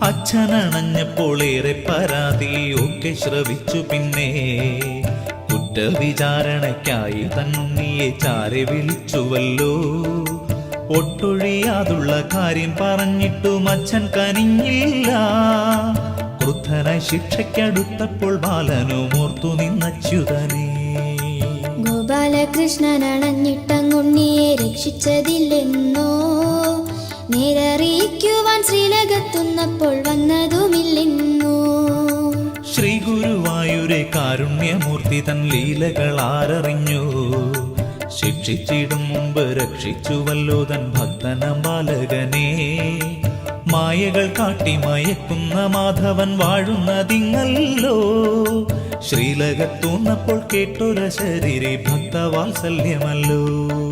അച്ഛനണഞ്ഞപ്പോൾ ഏറെ പരാതിയൊക്കെ ശ്രവിച്ചു. പിന്നെ കുറ്റവിചാരണയ്ക്കായി തന്നുണ്ണിയെ ചാരെ വിളിച്ചുവല്ലോ. ഒട്ടൊഴിയാതുള്ള കാര്യം പറഞ്ഞിട്ടും അച്ഛൻ കനിഞ്ഞില്ല. ക്രുദ്ധനായി ശിക്ഷയ്ക്കടുത്തപ്പോൾ ബാലനും ഓർത്തു നിന്നച്യുതനെ. ഗോപാലകൃഷ്ണനണഞ്ഞിട്ടങ്ങുണ്ണിയെ രക്ഷിച്ചതില്ലെന്നോ നേരറിയിക്കുവാൻ ശ്രീലകത്തുന്നപ്പോൾ വന്നതുമില്ലെന്നോ. ശ്രീ ഗുരുവായൂരെ കാരുണ്യമൂർത്തി തൻ ലീലകൾ ആരറിഞ്ഞു. ശിക്ഷിച്ചിടും മുമ്പ് രക്ഷിച്ചുവല്ലോ തൻ ഭക്തനം ബാലകനെ. മായകൾ കാട്ടി മയക്കുന്ന മാധവൻ വാഴുന്നതിങ്ങല്ലോ. ശ്രീലകത്തൂന്നപ്പോൾ കേട്ടൊര ശരീരി ഭക്തവാത്സല്യമല്ലോ.